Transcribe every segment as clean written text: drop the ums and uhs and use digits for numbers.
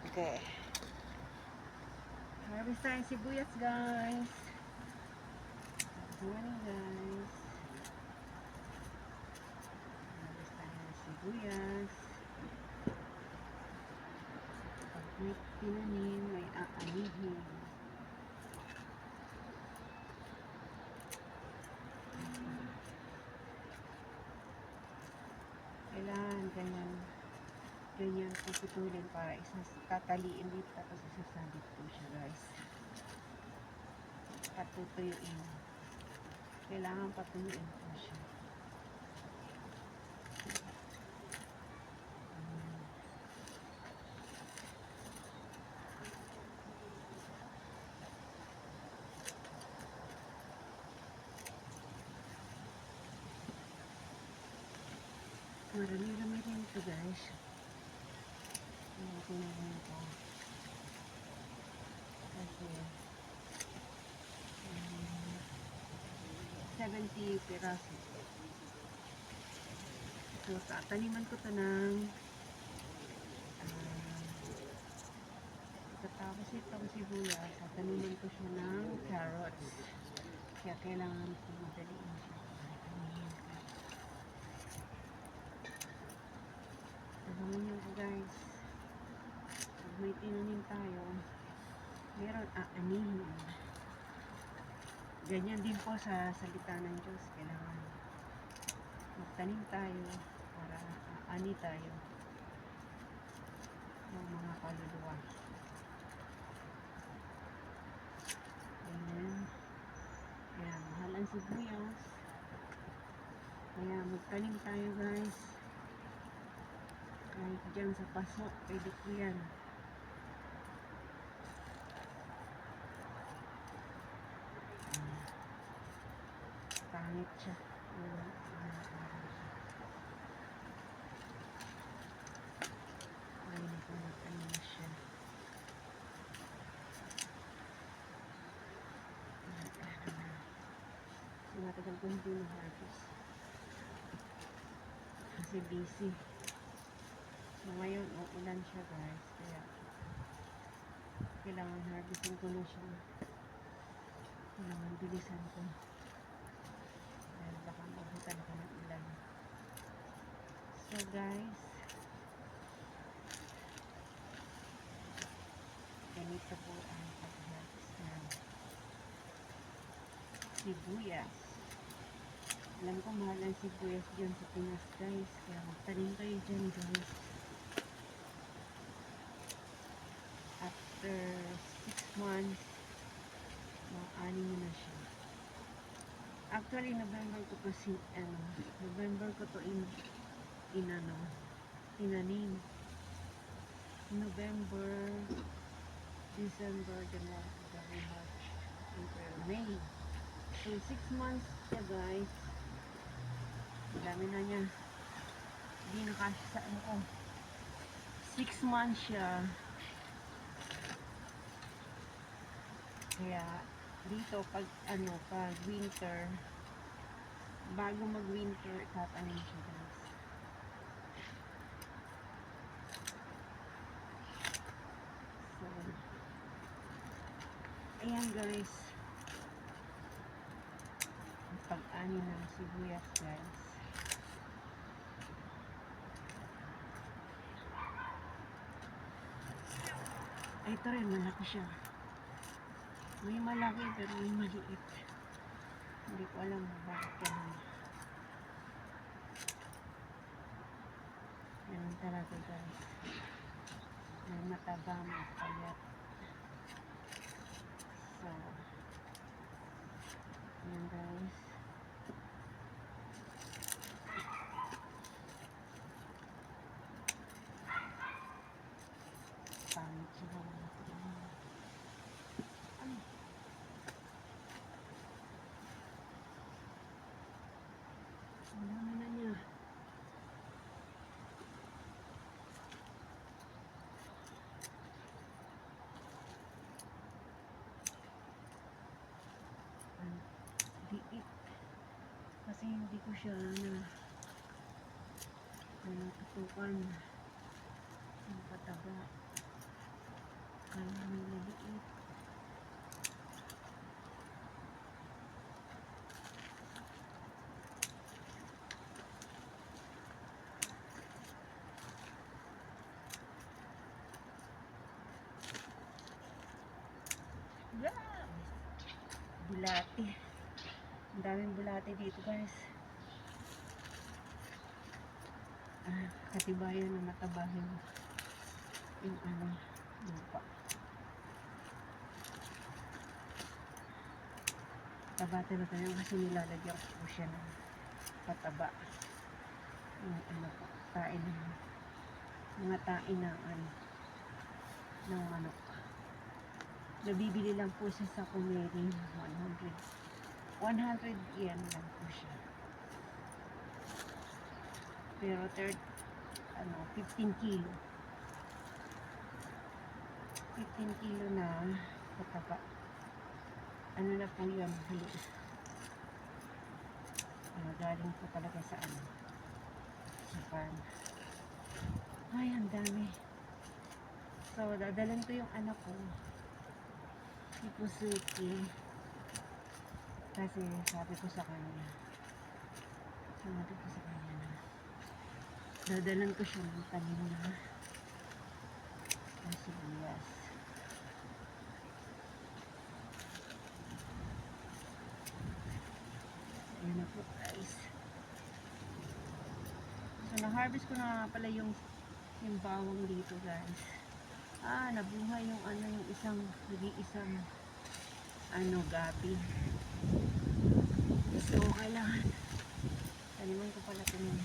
Okay. Harvest tayo sibuyas, guys. Good morning, guys. Harvest tayo ng sibuyas. Pag may tinanim, may aanihin. Kailangan ganyan puputulin para tataliin dito tapos isasabit po siya, guys. Patutuyuin. Kailangan patuyuin po siya. Marami-rami rin ito, guys. Ito na rin ito. Kasi 70 piraso. So, tataniman ko ito ng pagkatapos itong sibuyas, tataniman ko siya ng carrots. Kaya kailangan ko madaliin siya. Sabamin nyo ko, guys. Pag may tinanim tayo, meron aanihin. Ganyan din po sa salita ng Diyos. Kailangan magtanim tayo para aani tayo ng mga kaluluwa. Ayan. Kaya mahal ang sibuyas. Kaya magtanim tayo, guys. Kahit dyan sa paso, pwede po yan. Pangit siya. Ayun ko na siya. Matagal ko hindi na-harvest. Kasi busy. So ngayon, uulan siya, guys. Kaya kailangan harvestin ko na siya. Kailangan bilisan ko. Dahil baka mabutan ko ng ulan. So guys, ganito po ang pag-harvest ng sibuyas. Alam ko mahal ang sibuyas dyan sa Pinas, guys. Kaya magtanim kayo dyan, guys. After 6 months, maaani mo na siya. Actually, November ko to November ko to tinanim. November, December, January, February, March, April, May. So, 6 months siya, guys. Dami na niya. Hindi nakasya sa ano ko. 6 months siya. Kaya, dito, pag winter, bago mag-winter, tatanim siya, guys. So, ayan, guys. Ang pag-ani ng sibuyas, guys. Ay, ito rin, malaki siya. May malaki pero may maliit. Hindi ko alam bakit yan. Ganun talaga, guys. May mataba, may payat. So, yan, guys. Pangit siya. Ang dami na niya. Liit. Kasi hindi ko siya natutukan ng pataba. bulati. Ang daming bulati dito guys. Katibayan na matabahin yung lupa. Taba talaga yan kasi nilalagyan ko po siya ng pataba. Yung tain mga tain ng manok. Nabibili lang po siya sa Kumeri 100 yen lang po siya. Pero 15 kilo. 15 kilo na pataba. Ano na po yun? Galing po talaga sa sa farm. Ay, ang dami. So, dadalan ko yung anak ko. Si Pusuki. Kasi sabi ko sa kanya na dadalan ko siya ng tanim na sibuyas. Ayan na po guys. So, na-harvest ko na pala yung bawang dito guys. Nabuhay yung yung isang gabi. So, kailangan taniman ko pala ito ng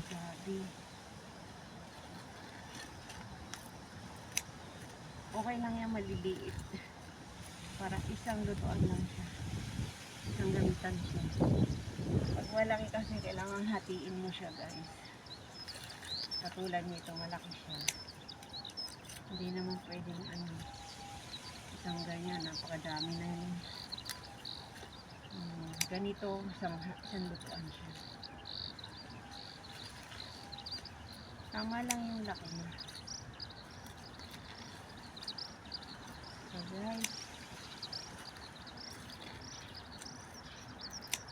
gabi. Okay lang yan, maliliit. Para isang lutuan lang siya. Isang gamitan siya. Pag malaki kasi kailangan hatiin mo siya guys. Katulad nito, malaki siya. Hindi naman pwedeng isang ganyan, napakadami na yun. Ganito, isang lutuan siya. Tama lang yung laki na. So guys,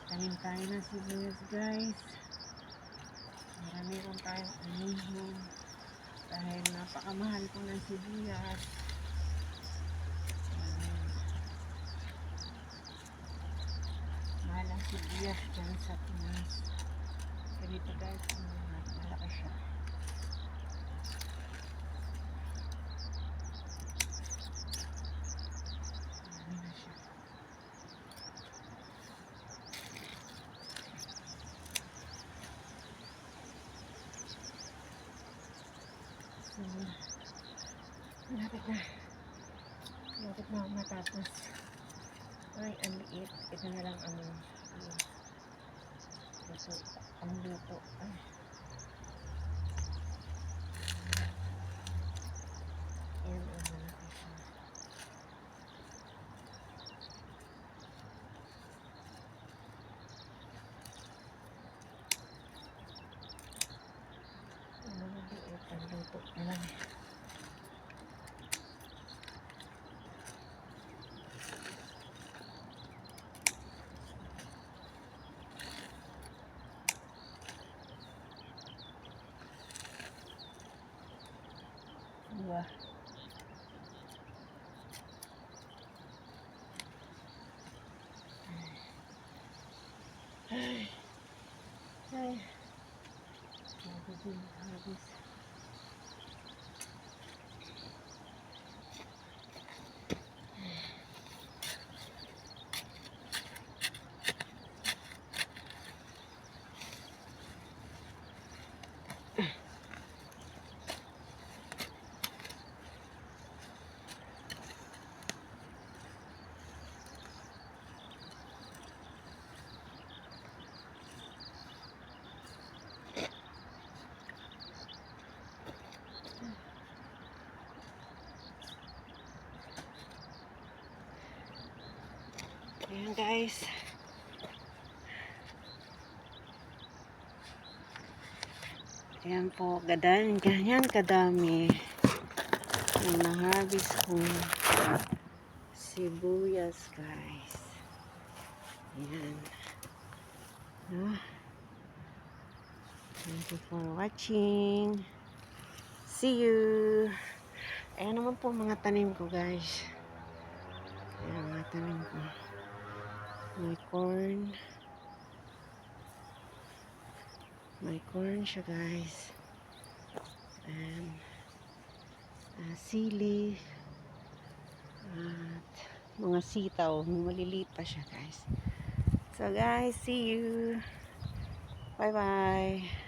tanim tayo ng sibuyas guys. Marami kong tayong anihin. Dahil napakamahal ko ng sibuyas. Mahal ang sibuyas dyan sa Pinas. Ganito guys, malaki siya. Marami na siya. So, malapit na matapos. Ay, ang liit. Ito na lang luto. Ay. Ayan, malaki siya. Maliit ang luto na lang. Wah. Ay. Habis. Ayan guys. Ayan po, ganyan kadami yung na-harvest kong sibuyas guys. Ayan. Thank you for watching. See you. Ayan naman po mga tanim ko guys. Ayan mga tanim ko. May corn. May corn siya guys. And sili. At mga sitaw. Maliliit pa siya guys. So guys, see you. Bye bye.